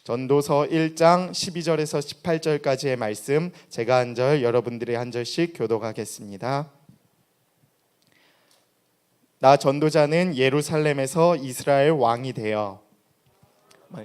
전도서 1장 12절에서 18절까지의 말씀 제가 한 절 여러분들이 한 절씩 교독하겠습니다. 나 전도자는 예루살렘에서 이스라엘 왕이 되어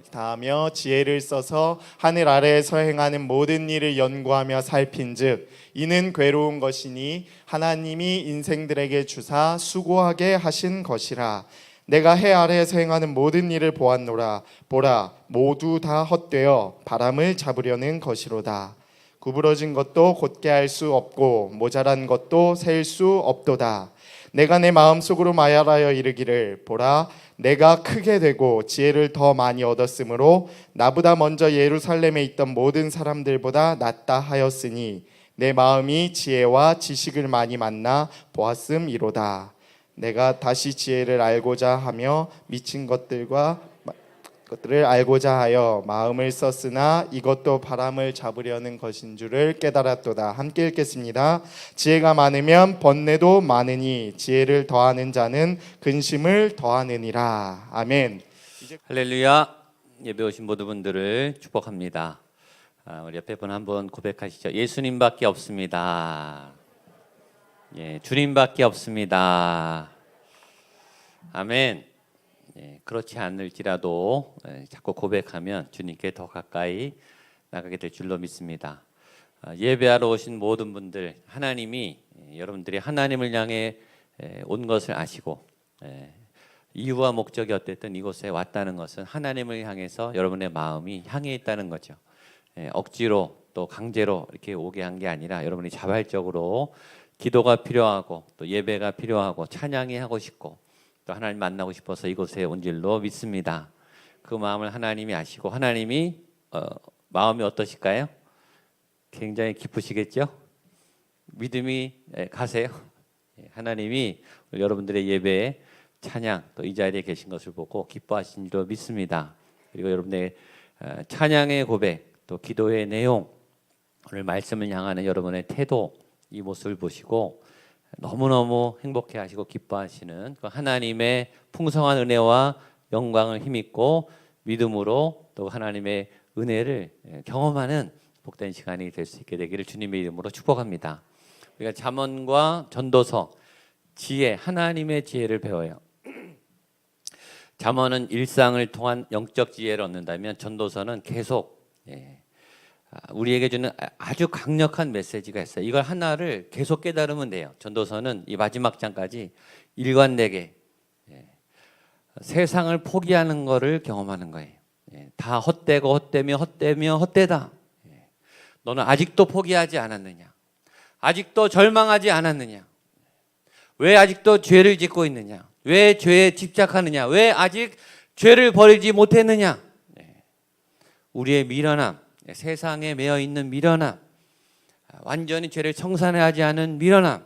다하며 지혜를 써서 하늘 아래에서 행하는 모든 일을 연구하며 살핀즉 이는 괴로운 것이니 하나님이 인생들에게 주사 수고하게 하신 것이라. 내가 해 아래에서 행하는 모든 일을 보았노라. 보라, 모두 다 헛되어 바람을 잡으려는 것이로다. 구부러진 것도 곧게 할 수 없고 모자란 것도 셀 수 없도다. 내가 내 마음속으로 말하여 이르기를 보라, 내가 크게 되고 지혜를 더 많이 얻었으므로 나보다 먼저 예루살렘에 있던 모든 사람들보다 낫다 하였으니 내 마음이 지혜와 지식을 많이 만나 보았음이로다. 내가 다시 지혜를 알고자 하며 미친 것들을 알고자 하여 마음을 썼으나 이것도 바람을 잡으려는 것인 줄을 깨달았도다. 함께 읽겠습니다. 지혜가 많으면 번뇌도 많으니 지혜를 더하는 자는 근심을 더하느니라. 아멘. 할렐루야. 예배 오신 모든 분들을 축복합니다. 우리 옆에 분 한번 고백하시죠. 예수님밖에 없습니다. 주님밖에 없습니다. 아멘. 그렇지 않을지라도 자꾸 고백하면 주님께 더 가까이 나가게 될 줄로 믿습니다. 예배하러 오신 모든 분들, 하나님이 여러분들이 하나님을 향해 온 것을 아시고 이유와 목적이 어땠든 이곳에 왔다는 것은 하나님을 향해서 여러분의 마음이 향해 있다는 거죠. 억지로 또 강제로 이렇게 오게 한 게 아니라 여러분이 자발적으로 기도가 필요하고 또 예배가 필요하고 찬양이 하고 싶고 또 하나님 만나고 싶어서 이곳에 온 줄로 믿습니다. 그 마음을 하나님이 아시고 하나님이 마음이 어떠실까요? 굉장히 기쁘시겠죠? 믿음이 가세요. 하나님이 여러분들의 예배에 찬양 또 이 자리에 계신 것을 보고 기뻐하신 줄로 믿습니다. 그리고 여러분의 찬양의 고백 또 기도의 내용 오늘 말씀을 향하는 여러분의 태도 이 모습을 보시고 너무너무 행복해하시고 기뻐하시는 그 하나님의 풍성한 은혜와 영광을 힘입고 믿음으로 또 하나님의 은혜를 경험하는 복된 시간이 될 수 있게 되기를 주님의 이름으로 축복합니다. 우리가 잠언과 전도서 지혜, 하나님의 지혜를 배워요. 잠언은 일상을 통한 영적 지혜를 얻는다면 전도서는 계속 우리에게 주는 아주 강력한 메시지가 있어요. 이걸 하나를 계속 깨달으면 돼요. 전도서는 이 마지막 장까지 일관되게 세상을 포기하는 것을 경험하는 거예요. 다 헛되고 헛되며 헛되며 헛되다. 너는 아직도 포기하지 않았느냐? 아직도 절망하지 않았느냐? 왜 아직도 죄를 짓고 있느냐? 왜 죄에 집착하느냐? 왜 아직 죄를 버리지 못했느냐? 우리의 미련함, 세상에 매여 있는 미련함, 완전히 죄를 청산하지 않은 미련함,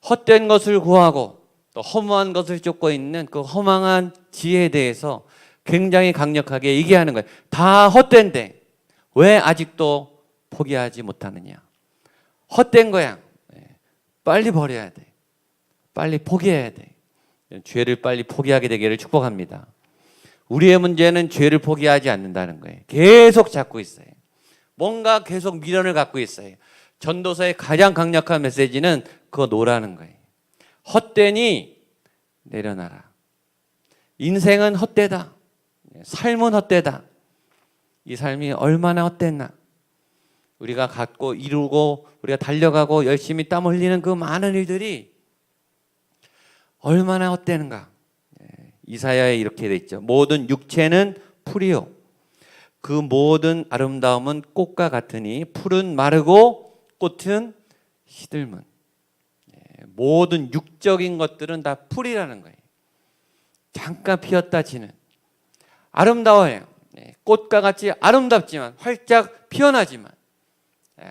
헛된 것을 구하고 또 허무한 것을 쫓고 있는 그 허망한 지혜에 대해서 굉장히 강력하게 얘기하는 거예요. 다 헛된데 왜 아직도 포기하지 못하느냐? 헛된 거야. 빨리 버려야 돼. 빨리 포기해야 돼. 죄를 빨리 포기하게 되기를 축복합니다. 우리의 문제는 죄를 포기하지 않는다는 거예요. 계속 잡고 있어요. 뭔가 계속 미련을 갖고 있어요. 전도서의 가장 강력한 메시지는 그거 놓으라는 거예요. 헛되니 내려놔라. 인생은 헛되다. 삶은 헛되다. 이 삶이 얼마나 헛됐나. 우리가 갖고 이루고 우리가 달려가고 열심히 땀 흘리는 그 많은 일들이 얼마나 헛되는가. 이사야에 이렇게 돼 있죠. 모든 육체는 풀이요 그 모든 아름다움은 꽃과 같으니 풀은 마르고 꽃은 시들문. 모든 육적인 것들은 다 풀이라는 거예요. 잠깐 피었다 지는. 아름다워요. 꽃과 같이 아름답지만 활짝 피어나지만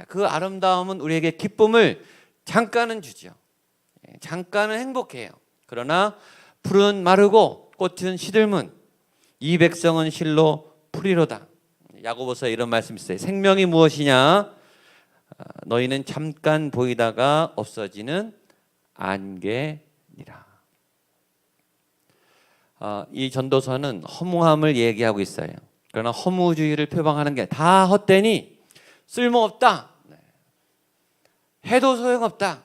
그 아름다움은 우리에게 기쁨을 잠깐은 주죠. 잠깐은 행복해요. 그러나 풀은 마르고 꽃은 시들문. 이 백성은 실로 풀이로다. 야고보서에 이런 말씀이 있어요. 생명이 무엇이냐? 너희는 잠깐 보이다가 없어지는 안개니라. 이 전도서는 허무함을 얘기하고 있어요. 그러나 허무주의를 표방하는 게 다 헛되니 쓸모없다. 해도 소용없다.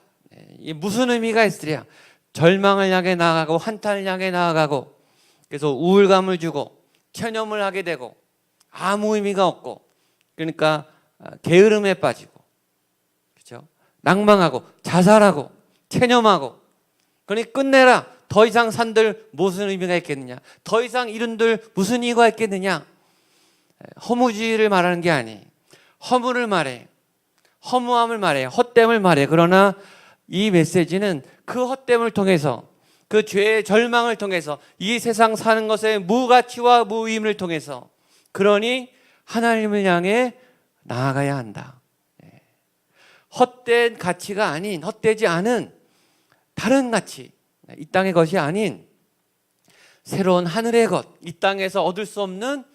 이 무슨 의미가 있으랴. 절망을 향해 나아가고 한탄을 향해 나아가고 그래서 우울감을 주고 체념을 하게 되고 아무 의미가 없고 그러니까 게으름에 빠지고 그렇죠? 낭망하고 자살하고 체념하고 그러니 끝내라. 더 이상 산들 무슨 의미가 있겠느냐. 더 이상 이룬들 무슨 이유가 있겠느냐. 허무주의를 말하는 게 아니. 허무를 말해. 허무함을 말해. 헛됨을 말해. 그러나 이 메시지는 그 헛됨을 통해서 그 죄의 절망을 통해서 이 세상 사는 것의 무가치와 무의미를 통해서 그러니 하나님을 향해 나아가야 한다. 헛된 가치가 아닌 헛되지 않은 다른 가치 이 땅의 것이 아닌 새로운 하늘의 것 이 땅에서 얻을 수 없는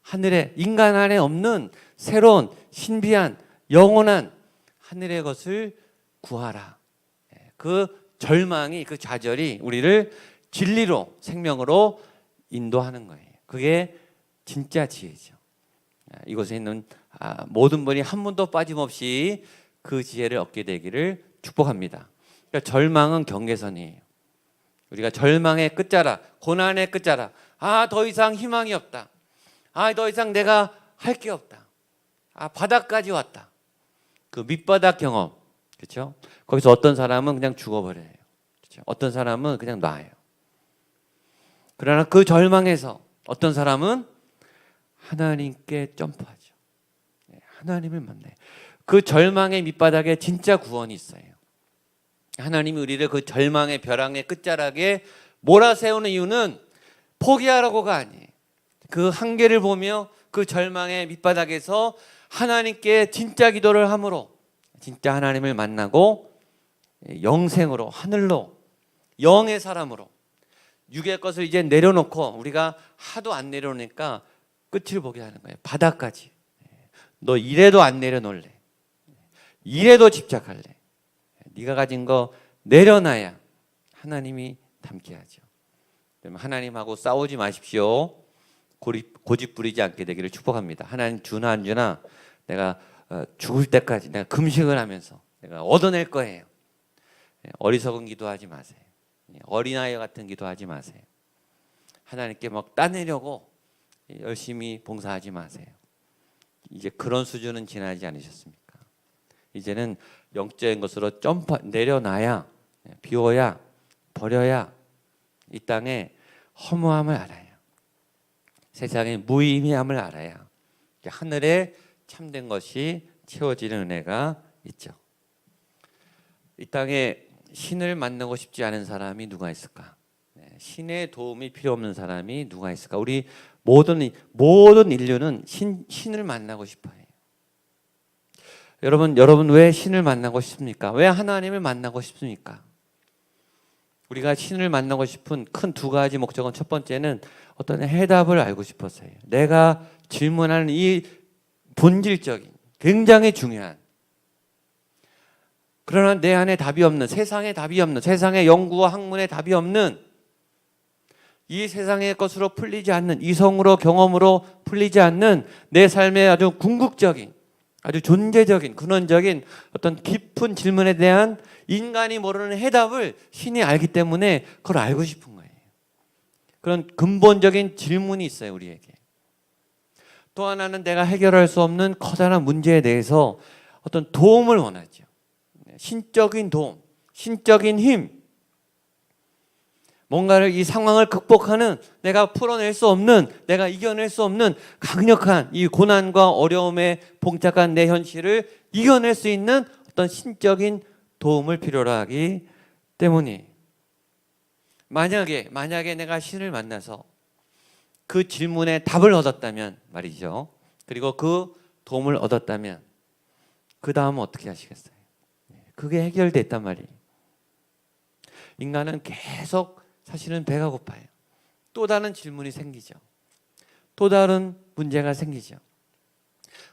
하늘의 인간 안에 없는 새로운 신비한 영원한 하늘의 것을 구하라. 그 절망이 그 좌절이 우리를 진리로 생명으로 인도하는 거예요. 그게 진짜 지혜죠. 이곳에 있는 모든 분이 한 분도 빠짐없이 그 지혜를 얻게 되기를 축복합니다. 그러니까 절망은 경계선이에요. 우리가 절망의 끝자락, 고난의 끝자락, 더 이상 희망이 없다. 더 이상 내가 할 게 없다. 바닥까지 왔다. 그 밑바닥 경험, 그렇죠? 거기서 어떤 사람은 그냥 죽어버려요. 그렇죠? 어떤 사람은 그냥 놔요. 그러나 그 절망에서 어떤 사람은 하나님께 점프하죠. 하나님을 만나요. 그 절망의 밑바닥에 진짜 구원이 있어요. 하나님이 우리를 그 절망의 벼랑의 끝자락에 몰아세우는 이유는 포기하라고가 아니에요. 그 한계를 보며 그 절망의 밑바닥에서 하나님께 진짜 기도를 함으로 진짜 하나님을 만나고 영생으로 하늘로 영의 사람으로 육의 것을 이제 내려놓고 우리가 하도 안 내려놓으니까 끝을 보게 하는 거예요. 바닥까지. 너 이래도 안 내려놓을래. 이래도 집착할래. 네가 가진 거 내려놔야 하나님이 닮게 하죠. 하나님하고 싸우지 마십시오. 고집 부리지 않게 되기를 축복합니다. 하나님 주나 안 주나 내가 죽을 때까지 내가 금식을 하면서 내가 얻어낼 거예요. 어리석은 기도하지 마세요. 어린아이 같은 기도하지 마세요. 하나님께 막 따내려고 열심히 봉사하지 마세요. 이제 그런 수준은 지나지 않으셨습니까? 이제는 영적인 것으로 내려놔야 비워야 버려야 이 땅에 허무함을 알아요. 세상의 무의미함을 알아야 하늘에 참된 것이 채워지는 은혜가 있죠. 이 땅에 신을 만나고 싶지 않은 사람이 누가 있을까? 신의 도움이 필요 없는 사람이 누가 있을까? 우리 모든 인류는 신을 만나고 싶어요. 여러분 왜 신을 만나고 싶습니까? 왜 하나님을 만나고 싶습니까? 우리가 신을 만나고 싶은 큰 두 가지 목적은 첫 번째는 어떤 해답을 알고 싶어서요. 내가 질문하는 이 본질적인 굉장히 중요한 그러나 내 안에 답이 없는 세상에 답이 없는 세상의 연구와 학문에 답이 없는 이 세상의 것으로 풀리지 않는 이성으로 경험으로 풀리지 않는 내 삶의 아주 궁극적인 아주 존재적인 근원적인 어떤 깊은 질문에 대한 인간이 모르는 해답을 신이 알기 때문에 그걸 알고 싶은 거예요. 그런 근본적인 질문이 있어요, 우리에게. 또 하나는 내가 해결할 수 없는 커다란 문제에 대해서 어떤 도움을 원하죠. 신적인 도움, 신적인 힘. 뭔가를 이 상황을 극복하는 내가 풀어낼 수 없는 내가 이겨낼 수 없는 강력한 이 고난과 어려움에 봉착한 내 현실을 이겨낼 수 있는 어떤 신적인 도움을 필요로 하기 때문에 만약에 내가 신을 만나서 그 질문에 답을 얻었다면 말이죠. 그리고 그 도움을 얻었다면 그 다음은 어떻게 하시겠어요? 그게 해결됐단 말이에요. 인간은 계속 사실은 배가 고파요. 또 다른 질문이 생기죠. 또 다른 문제가 생기죠.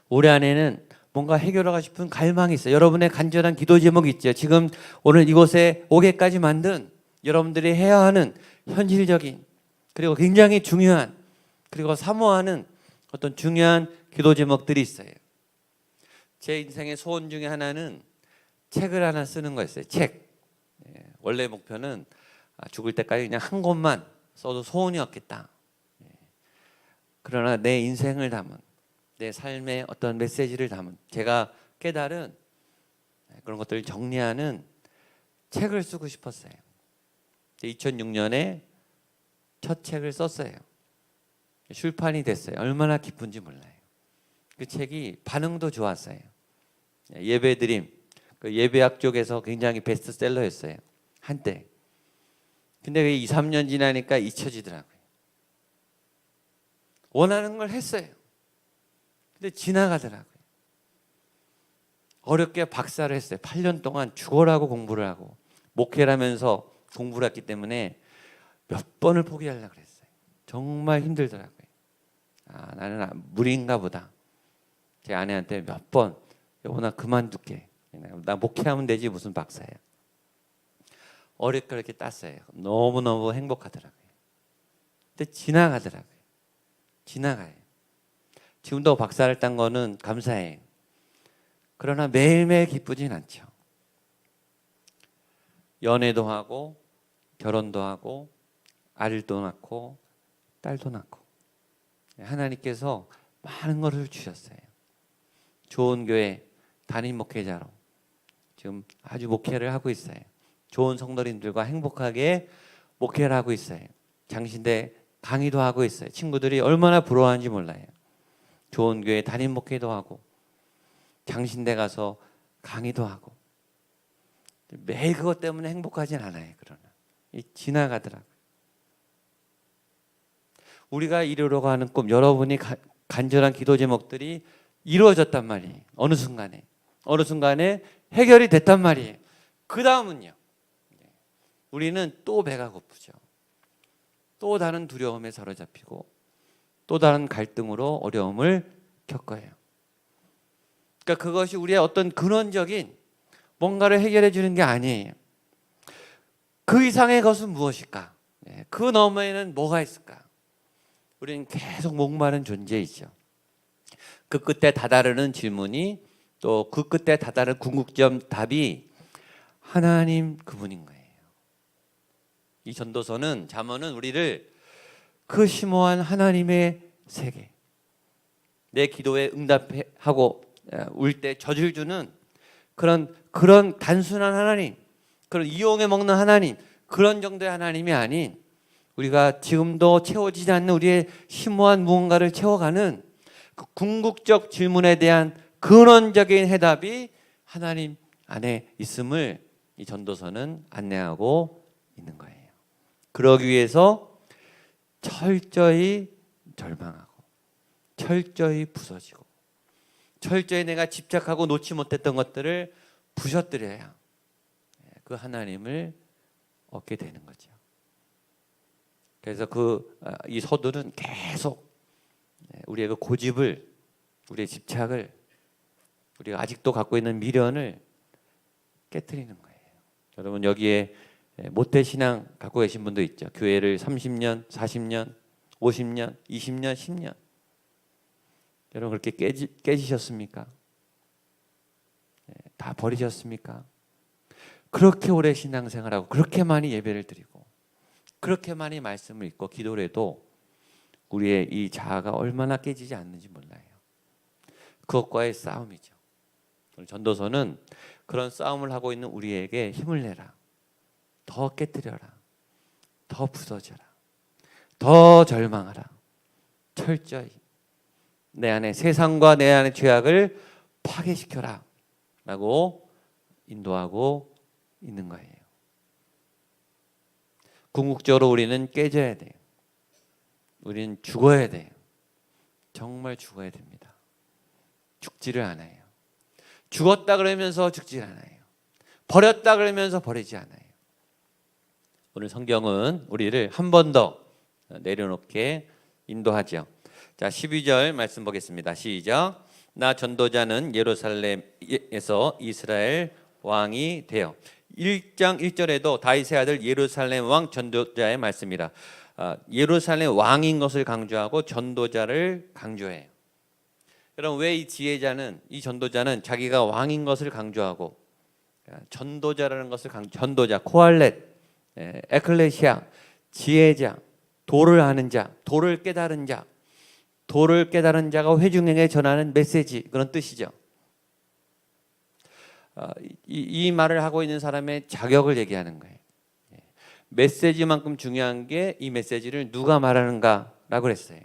올해 안에는 뭔가 해결하고 싶은 갈망이 있어요. 여러분의 간절한 기도 제목이 있죠. 지금 오늘 이곳에 오게까지 만든 여러분들이 해야 하는 현실적인 그리고 굉장히 중요한 그리고 사모하는 어떤 중요한 기도 제목들이 있어요. 제 인생의 소원 중에 하나는 책을 하나 쓰는 거였어요. 책. 원래 목표는 죽을 때까지 그냥 한 권만 써도 소원이었겠다. 그러나 내 인생을 담은, 내 삶의 어떤 메시지를 담은, 제가 깨달은 그런 것들을 정리하는 책을 쓰고 싶었어요. 2006년에 첫 책을 썼어요. 출판이 됐어요. 얼마나 기쁜지 몰라요. 그 책이 반응도 좋았어요. 예배드림, 그 예배학 쪽에서 굉장히 베스트셀러였어요. 한때. 근데 2, 3년 지나니까 잊혀지더라고요. 원하는 걸 했어요. 근데 지나가더라고요. 어렵게 박사를 했어요. 8년 동안 죽어라고 공부를 하고 목회라면서 공부를 했기 때문에 몇 번을 포기하려고 그랬어요. 정말 힘들더라고요. 나는 무리인가 보다. 제 아내한테 몇 번, 여보 나 그만둘게. 나 목회하면 되지 무슨 박사야. 어렵게 그렇게 땄어요. 너무너무 행복하더라고요. 근데 지나가더라고요. 지나가요. 지금도 박사를 딴 거는 감사해요. 그러나 매일매일 기쁘진 않죠. 연애도 하고 결혼도 하고 아들도 낳고 딸도 낳고 하나님께서 많은 것을 주셨어요. 좋은 교회 담임 목회자로 지금 아주 목회를 하고 있어요. 좋은 성도님들과 행복하게 목회를 하고 있어요. 장신대 강의도 하고 있어요. 친구들이 얼마나 부러워하는지 몰라요. 좋은 교회 담임 목회도 하고 장신대 가서 강의도 하고 매일 그것 때문에 행복하진 않아요. 그러나 지나가더라고요. 우리가 이루려고 하는 꿈, 여러분이 간절한 기도 제목들이 이루어졌단 말이에요. 어느 순간에 해결이 됐단 말이에요. 그 다음은요. 우리는 또 배가 고프죠. 또 다른 두려움에 사로잡히고 또 다른 갈등으로 어려움을 겪어요. 그러니까 그것이 우리의 어떤 근원적인 뭔가를 해결해 주는 게 아니에요. 그 이상의 것은 무엇일까? 그 너머에는 뭐가 있을까? 우리는 계속 목마른 존재이죠. 그 끝에 다다르는 질문이 또 그 끝에 다다르는 궁극점 답이 하나님 그분인 거예요. 이 전도서는 잠언은 우리를 그 심오한 하나님의 세계, 내 기도에 응답하고 울 때 젖을 주는 그런 단순한 하나님, 그런 이용해 먹는 하나님, 그런 정도의 하나님이 아닌 우리가 지금도 채워지지 않는 우리의 심오한 무언가를 채워가는 그 궁극적 질문에 대한 근원적인 해답이 하나님 안에 있음을 이 전도서는 안내하고 있는 거예요. 그러기 위해서 철저히 절망하고 철저히 부서지고 철저히 내가 집착하고 놓지 못했던 것들을 부셔뜨려야 그 하나님을 얻게 되는 거죠. 그래서 이 서두는 계속 우리의 그 고집을, 우리의 집착을, 우리가 아직도 갖고 있는 미련을 깨트리는 거예요. 여러분 여기에 모태신앙 갖고 계신 분도 있죠. 교회를 30년, 40년, 50년, 20년, 10년. 여러분 그렇게 깨지셨습니까? 다 버리셨습니까? 그렇게 오래 신앙생활하고 그렇게 많이 예배를 드리고 그렇게 많이 말씀을 읽고 기도를 해도 우리의 이 자아가 얼마나 깨지지 않는지 몰라요. 그것과의 싸움이죠. 전도서는 그런 싸움을 하고 있는 우리에게 힘을 내라. 더 깨뜨려라. 더 부서져라. 더 절망하라. 철저히 내 안에 세상과 내 안의 죄악을 파괴시켜라 라고 인도하고 있는 거예요. 궁극적으로 우리는 깨져야 돼요. 우리는 죽어야 돼요. 정말 죽어야 됩니다. 죽지를 않아요. 죽었다 그러면서 죽지 않아요. 버렸다 그러면서 버리지 않아요. 오늘 성경은 우리를 한 번 더 내려놓게 인도하죠. 자, 12절 말씀 보겠습니다. 시작. 나 전도자는 예루살렘에서 이스라엘 왕이 되어. 1장 1절에도 다윗의 아들 예루살렘 왕 전도자의 말씀이라. 예루살렘 왕인 것을 강조하고 전도자를 강조해요. 여러분 왜 이 지혜자는 이 전도자는 자기가 왕인 것을 강조하고 전도자라는 것을 전도자 코알렛, 에클레시아, 지혜자, 도를 아는 자, 도를 깨달은 자, 도를 깨달은 자가 회중에게 전하는 메시지 그런 뜻이죠. 이 말을 하고 있는 사람의 자격을 얘기하는 거예요. 메시지만큼 중요한 게 이 메시지를 누가 말하는가라고 그랬어요.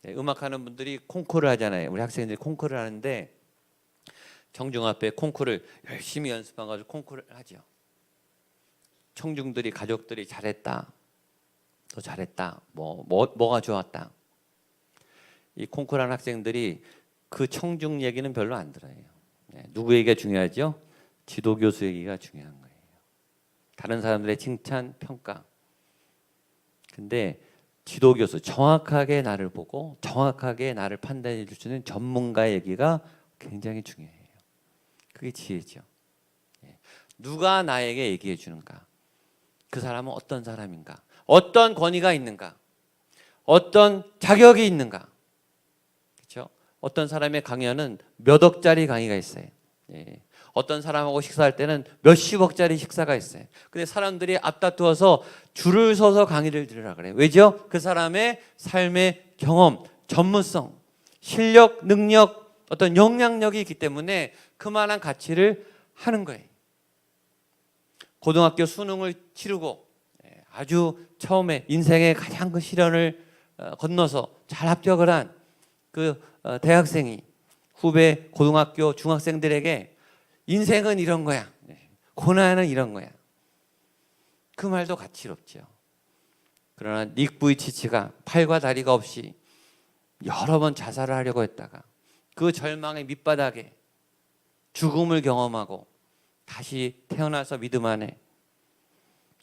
음악하는 분들이 콩쿠르를 하잖아요. 우리 학생들이 콩쿠르를 하는데 청중 앞에 콩쿠르를 열심히 연습해가지고 콩쿠르를 하죠. 청중들이 가족들이 잘했다, 더 잘했다, 뭐가 좋았다. 이 콩쿠르하는 학생들이 그 청중 얘기는 별로 안 들어요. 누구 얘기가 중요하죠? 지도교수 얘기가 중요한 거예요. 다른 사람들의 칭찬, 평가. 근데 지도교수 정확하게 나를 보고 정확하게 나를 판단해 줄 수 있는 전문가의 얘기가 굉장히 중요해요. 그게 지혜죠. 누가 나에게 얘기해 주는가? 그 사람은 어떤 사람인가? 어떤 권위가 있는가? 어떤 자격이 있는가? 그렇죠? 어떤 사람의 강연은 몇 억짜리 강의가 있어요. 어떤 사람하고 식사할 때는 몇십억짜리 식사가 있어요. 근데 사람들이 앞다투어서 줄을 서서 강의를 들으라 그래요. 왜죠? 그 사람의 삶의 경험, 전문성, 실력, 능력, 어떤 영향력이 있기 때문에 그만한 가치를 하는 거예요. 고등학교 수능을 치르고 아주 처음에 인생의 가장 큰 시련을 건너서 잘 합격을 한 그 대학생이 후배 고등학교 중학생들에게 인생은 이런 거야. 고난은 이런 거야. 그 말도 가치롭죠. 그러나 닉 부이치치가 팔과 다리가 없이 여러 번 자살을 하려고 했다가 그 절망의 밑바닥에 죽음을 경험하고 다시 태어나서 믿음 안에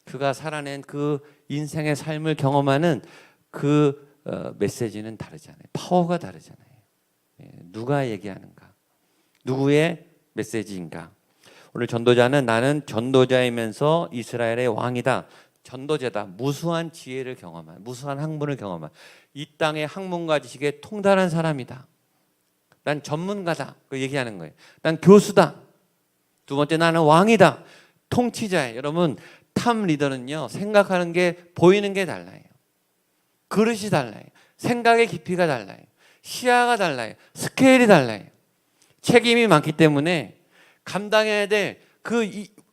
그가 살아낸 그 인생의 삶을 경험하는 그 메시지는 다르잖아요. 파워가 다르잖아요. 누가 얘기하는가? 누구의 메시지인가? 오늘 전도자는 나는 전도자이면서 이스라엘의 왕이다. 전도자다. 무수한 지혜를 경험한, 무수한 학문을 경험한, 이 땅의 학문과 지식에 통달한 사람이다. 난 전문가다. 그 얘기하는 거예요. 난 교수다. 두 번째 나는 왕이다. 통치자예요. 여러분 탑 리더는요 생각하는 게 보이는 게 달라요. 그릇이 달라요. 생각의 깊이가 달라요. 시야가 달라요. 스케일이 달라요. 책임이 많기 때문에 감당해야 될 그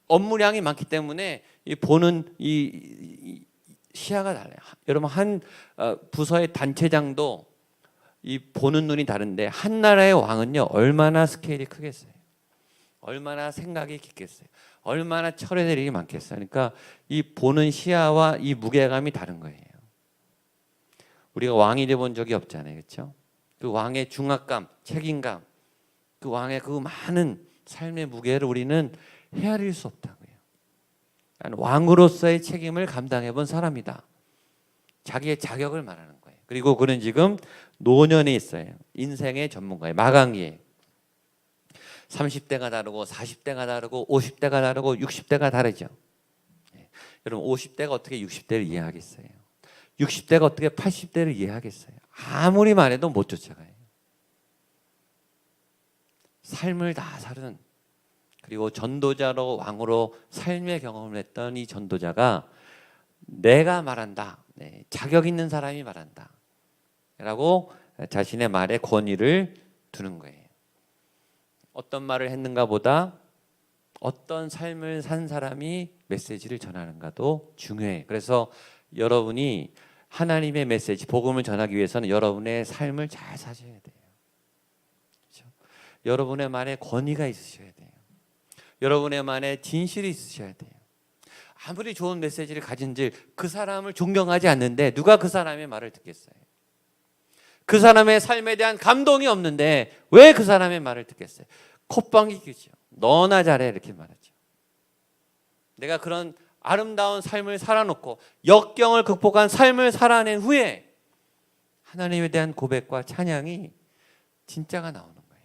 업무량이 많기 때문에 이 보는 이 시야가 달라요. 여러분 한 부서의 단체장도 이 보는 눈이 다른데 한 나라의 왕은요 얼마나 스케일이 크겠어요. 얼마나 생각이 깊겠어요. 얼마나 철회될 일이 많겠어요. 그러니까 이 보는 시야와 이 무게감이 다른 거예요. 우리가 왕이 돼본 적이 없잖아요. 그렇죠? 그 왕의 중압감, 책임감, 그 왕의 그 많은 삶의 무게를 우리는 헤아릴 수 없다고요. 나는 왕으로서의 책임을 감당해 본 사람이다. 자기의 자격을 말하는 거예요. 그리고 그는 지금 노년에 있어요. 인생의 전문가예요. 마강기예요. 30대가 다르고 40대가 다르고 50대가 다르고 60대가 다르죠. 여러분 50대가 어떻게 60대를 이해하겠어요? 60대가 어떻게 80대를 이해하겠어요? 아무리 말해도 못 쫓아가요. 삶을 다 살은 그리고 전도자로 왕으로 삶의 경험을 했던 이 전도자가 내가 말한다. 자격 있는 사람이 말한다. 라고 자신의 말에 권위를 두는 거예요. 어떤 말을 했는가 보다 어떤 삶을 산 사람이 메시지를 전하는가도 중요해요. 그래서 여러분이 하나님의 메시지, 복음을 전하기 위해서는 여러분의 삶을 잘 사셔야 돼요. 그렇죠? 여러분의 말에 권위가 있으셔야 돼요. 여러분의 말에 진실이 있으셔야 돼요. 아무리 좋은 메시지를 가진들 그 사람을 존경하지 않는데 누가 그 사람의 말을 듣겠어요? 그 사람의 삶에 대한 감동이 없는데 왜 그 사람의 말을 듣겠어요? 콧방귀뀌죠. 너나 잘해 이렇게 말하죠. 내가 그런 아름다운 삶을 살아놓고 역경을 극복한 삶을 살아낸 후에 하나님에 대한 고백과 찬양이 진짜가 나오는 거예요.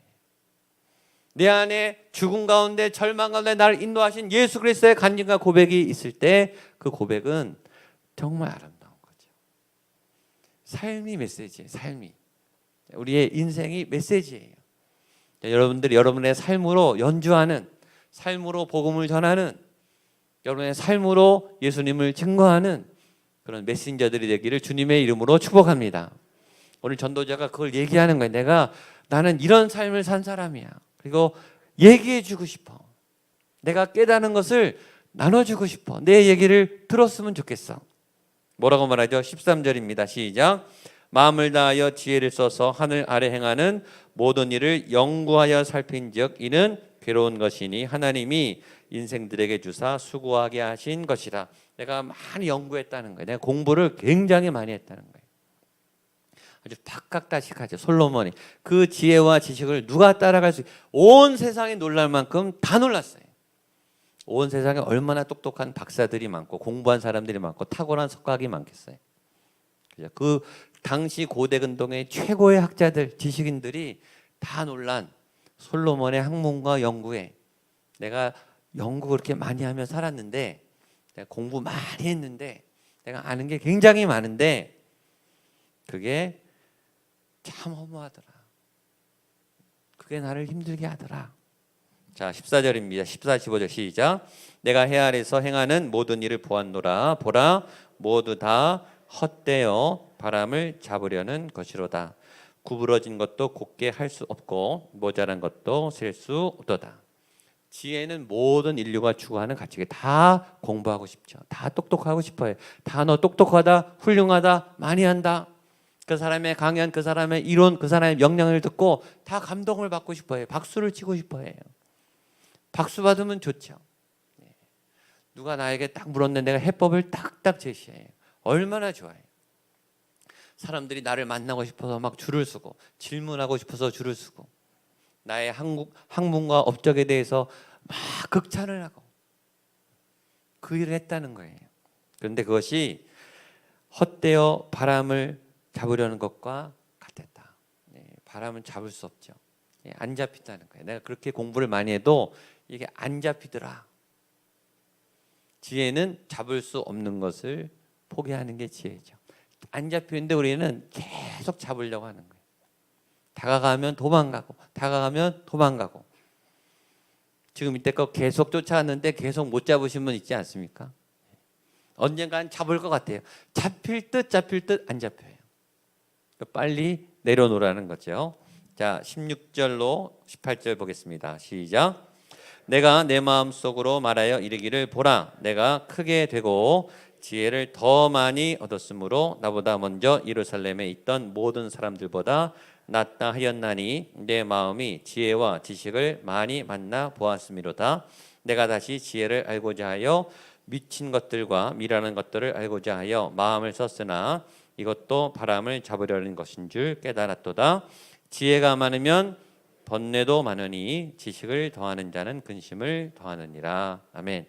내 안에 죽음 가운데 절망 가운데 나를 인도하신 예수 그리스도의 간증과 고백이 있을 때 그 고백은 정말 아름다운 거죠. 삶이 메시지예요. 삶이. 우리의 인생이 메시지예요. 여러분들이 여러분의 삶으로 연주하는, 삶으로 복음을 전하는, 여러분의 삶으로 예수님을 증거하는 그런 메신저들이 되기를 주님의 이름으로 축복합니다. 오늘 전도자가 그걸 얘기하는 거예요. 나는 이런 삶을 산 사람이야. 그리고 얘기해 주고 싶어. 내가 깨닫는 것을 나눠주고 싶어. 내 얘기를 들었으면 좋겠어. 뭐라고 말하죠? 13절입니다. 시작. 마음을 다하여 지혜를 써서 하늘 아래 행하는 모든 일을 연구하여 살핀즉 이는 괴로운 것이니 하나님이 인생들에게 주사 수고하게 하신 것이라. 내가 많이 연구했다는 거예요. 내가 공부를 굉장히 많이 했다는 거예요. 아주 박학다식하죠. 솔로몬이 그 지혜와 지식을 누가 따라갈 수, 온 세상이 놀랄 만큼 다 놀랐어요. 온 세상에 얼마나 똑똑한 박사들이 많고 공부한 사람들이 많고 탁월한 석학이 많겠어요. 그 당시 고대 근동의 최고의 학자들, 지식인들이 다 놀란 솔로몬의 학문과 연구에, 내가 연구 그렇게 많이 하며 살았는데, 내가 공부 많이 했는데, 내가 아는 게 굉장히 많은데 그게 참 허무하더라. 그게 나를 힘들게 하더라. 자, 14절입니다. 14, 15절 시작. 내가 해 아래서 행하는 모든 일을 보았노라. 보라, 모두 다 헛되어 바람을 잡으려는 것이로다. 구부러진 것도 곧게 할 수 없고 모자란 것도 셀 수 없도다. 지혜는 모든 인류가 추구하는 가치가, 다 공부하고 싶죠. 다 똑똑하고 싶어요. 다 너 똑똑하다, 훌륭하다, 많이 한다. 그 사람의 강연, 그 사람의 이론, 그 사람의 명령을 듣고 다 감동을 받고 싶어요. 박수를 치고 싶어요. 박수 받으면 좋죠. 누가 나에게 딱 물었는데 내가 해법을 딱딱 제시해요. 얼마나 좋아요. 사람들이 나를 만나고 싶어서 막 줄을 서고, 질문하고 싶어서 줄을 서고, 나의 학문과 업적에 대해서 막 극찬을 하고, 그 일을 했다는 거예요. 그런데 그것이 헛되어 바람을 잡으려는 것과 같았다. 바람은 잡을 수 없죠. 안 잡힌다는 거예요. 내가 그렇게 공부를 많이 해도 이게 안 잡히더라. 지혜는 잡을 수 없는 것을 포기하는 게 지혜죠. 안 잡히는데 우리는 계속 잡으려고 하는 거예요. 다가가면 도망가고, 다가가면 도망가고. 지금 이때껏 계속 쫓아왔는데 계속 못 잡으신 분 있지 않습니까? 언젠간 잡을 것 같아요. 잡힐 듯 안 잡혀요. 빨리 내려놓으라는 거죠. 자, 16절로 18절 보겠습니다. 시작. 내가 내 마음속으로 말하여 이르기를 보라, 내가 크게 되고 지혜를 더 많이 얻었으므로 나보다 먼저 예루살렘에 있던 모든 사람들보다 낫다 하였나니 내 마음이 지혜와 지식을 많이 만나 보았음이로다. 내가 다시 지혜를 알고자 하여 미친 것들과 미라는 것들을 알고자 하여 마음을 썼으나 이것도 바람을 잡으려는 것인 줄 깨달았도다. 지혜가 많으면 번뇌도 많으니 지식을 더하는 자는 근심을 더하느니라. 아멘.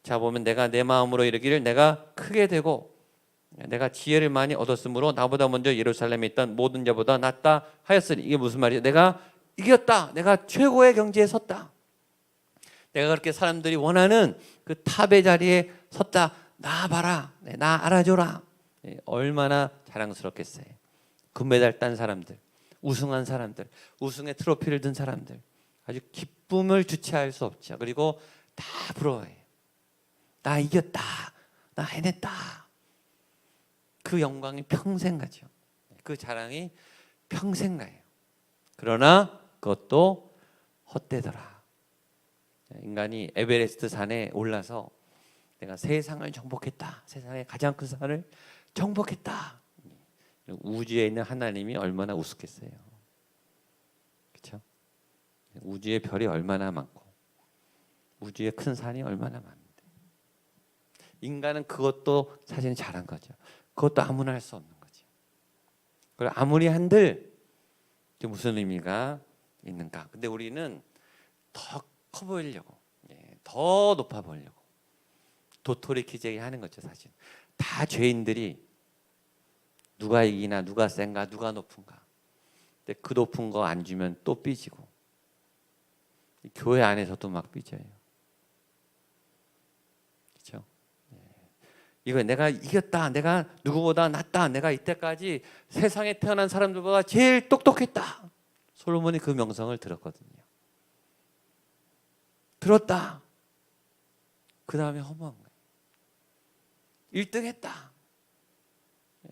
자, 보면 내가 내 마음으로 이르기를 내가 크게 되고 내가 지혜를 많이 얻었으므로 나보다 먼저 예루살렘에 있던 모든 자보다 낫다 하였으니, 이게 무슨 말이에요? 내가 이겼다. 내가 최고의 경지에 섰다. 내가 그렇게 사람들이 원하는 그 탑의 자리에 섰다. 나 봐라. 나 알아줘라. 얼마나 자랑스럽겠어요. 금메달 딴 사람들, 우승한 사람들, 우승의 트로피를 든 사람들, 아주 기쁨을 주체할 수 없죠. 그리고 다 부러워해요. 나 이겼다. 나 해냈다. 그 영광이 평생 가죠. 그 자랑이 평생 가요. 그러나 그것도 헛되더라. 인간이 에베레스트 산에 올라서 내가 세상을 정복했다. 세상의 가장 큰 산을 정복했다. 우주에 있는 하나님이 얼마나 우습겠어요. 그렇죠? 우주의 별이 얼마나 많고 우주의 큰 산이 얼마나 많은데 인간은 그것도 사실은 잘한 거죠. 그것도 아무나 할 수 없는 거죠. 그리고 아무리 한들 무슨 의미가 있는가? 근데 우리는 더 커 보이려고, 더 높아 보이려고 도토리 키재기 하는 거죠. 사실 다 죄인들이 누가 이기나, 누가 센가, 누가 높은가. 근데 그 높은 거 안 주면 또 삐지고, 교회 안에서도 막 삐져요. 그렇죠? 이거 내가 이겼다, 내가 누구보다 낫다, 내가 이때까지 세상에 태어난 사람들보다 제일 똑똑했다. 솔로몬이 그 명성을 들었거든요. 들었다. 그 다음에 허무한 거예요. 1등 했다.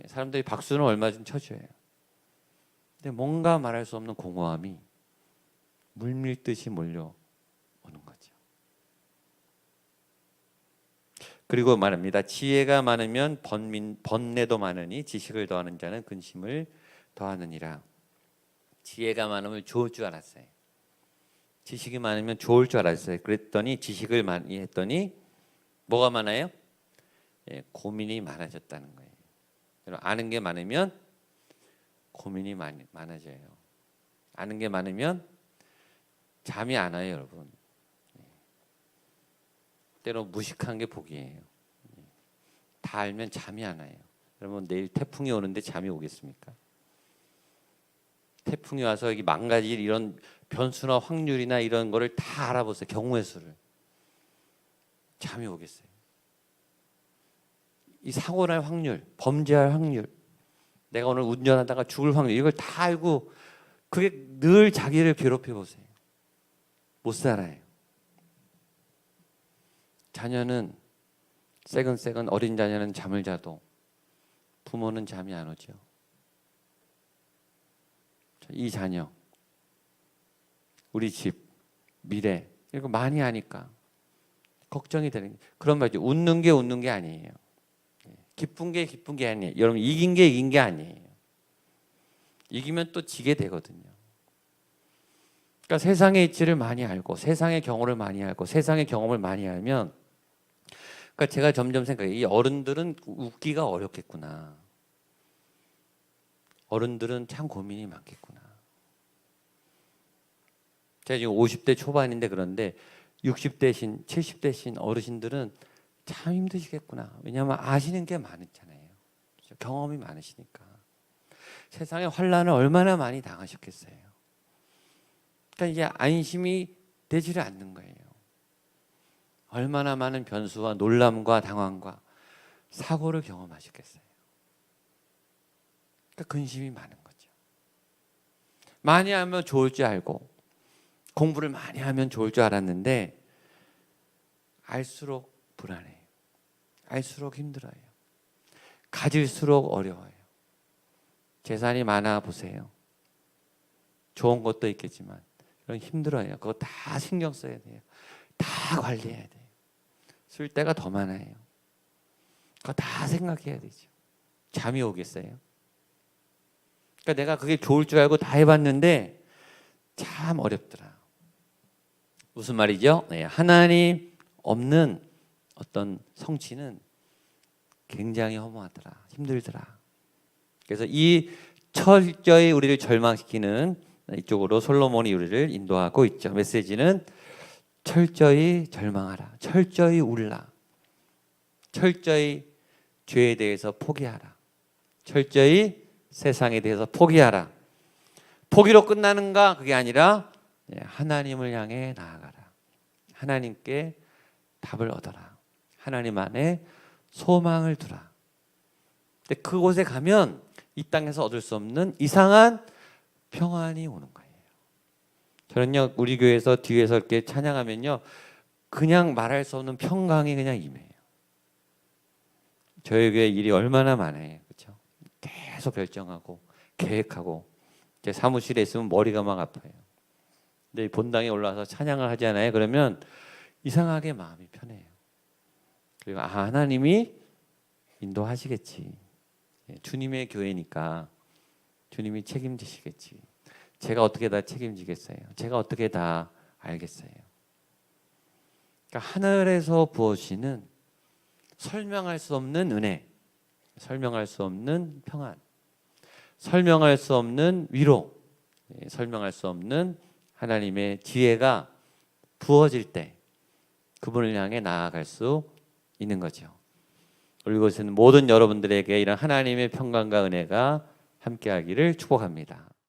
사람들이 박수는 얼마 좀 쳐줘요. 근데 뭔가 말할 수 없는 공허함이 물밀듯이 몰려오는 거죠. 그리고 말합니다. 지혜가 많으면 번뇌도 많으니 지식을 더하는 자는 근심을 더하느니라. 지혜가 많으면 좋을 줄 알았어요. 지식이 많으면 좋을 줄 알았어요. 그랬더니 지식을 많이 했더니 뭐가 많아요? 고민이 많아졌다는 거예요. 여러분, 아는 게 많으면 고민이 많아져요. 아는 게 많으면 잠이 안 와요, 여러분. 때로 무식한 게 복이에요. 다 알면 잠이 안 와요. 여러분, 내일 태풍이 오는데 잠이 오겠습니까? 태풍이 와서 여기 망가질 이런 변수나 확률이나 이런 거를 다 알아보세요. 경우의 수를. 잠이 오겠어요. 이 사고 날 확률, 범죄할 확률, 내가 오늘 운전하다가 죽을 확률, 이걸 다 알고 그게 늘 자기를 괴롭혀 보세요. 못 살아요. 자녀는 새근새근 어린 자녀는 잠을 자도 부모는 잠이 안 오죠. 이 자녀, 우리 집, 미래 이거 많이 아니까 걱정이 되는 게 그런 말이죠. 웃는 게 아니에요. 기쁜 게 아니에요. 여러분 이긴 게 아니에요. 이기면 또 지게 되거든요. 그러니까 세상의 이치를 많이 알고 세상의 경험을 많이 알고 세상의 경험을 많이 알면 그러니까 제가 점점 생각해요. 이 어른들은 웃기가 어렵겠구나. 어른들은 참 고민이 많겠구나. 제가 지금 50대 초반인데 그런데 60대신 70대신 어르신들은 참 힘드시겠구나. 왜냐하면 아시는 게 많잖아요. 경험이 많으시니까. 세상의 환난을 얼마나 많이 당하셨겠어요. 그러니까 이게 안심이 되지를 않는 거예요. 얼마나 많은 변수와 놀람과 당황과 사고를 경험하셨겠어요. 그러니까 근심이 많은 거죠. 많이 하면 좋을 줄 알고 공부를 많이 하면 좋을 줄 알았는데 알수록 불안해요. 알수록 힘들어요. 가질수록 어려워요. 재산이 많아 보세요. 좋은 것도 있겠지만 이런 힘들어요. 그거 다 신경 써야 돼요. 다 관리해야 돼요. 쓸 때가 더 많아요. 그거 다 생각해야 되죠. 잠이 오겠어요? 그러니까 내가 그게 좋을 줄 알고 다 해봤는데 참 어렵더라. 무슨 말이죠? 네, 하나님 없는 어떤 성취는 굉장히 허무하더라. 힘들더라. 그래서 이 철저히 우리를 절망시키는 이쪽으로 솔로몬이 우리를 인도하고 있죠. 메시지는 철저히 절망하라. 철저히 울라. 철저히 죄에 대해서 포기하라. 철저히 세상에 대해서 포기하라. 포기로 끝나는가? 그게 아니라 하나님을 향해 나아가라. 하나님께 답을 얻어라. 하나님 안에 소망을 두라. 근데 그곳에 가면 이 땅에서 얻을 수 없는 이상한 평안이 오는 거예요. 저는요 우리 교회에서 뒤에서 이렇게 찬양하면요 그냥 말할 수 없는 평강이 그냥 임해요. 저희 교회 일이 얼마나 많아요, 그렇죠? 계속 결정하고 계획하고 제 사무실에 있으면 머리가 막 아파요. 근데 본당에 올라와서 찬양을 하잖아요. 그러면 이상하게 마음이 편해요. 그리고 하나님이 인도하시겠지. 주님의 교회니까 주님이 책임지시겠지. 제가 어떻게 다 책임지겠어요? 제가 어떻게 다 알겠어요? 그러니까 하늘에서 부어지는 설명할 수 없는 은혜, 설명할 수 없는 평안, 설명할 수 없는 위로, 설명할 수 없는 하나님의 지혜가 부어질 때 그분을 향해 나아갈 수 있는 거죠. 그리고 이곳에는 모든 여러분들에게 이런 하나님의 평강과 은혜가 함께하기를 축복합니다.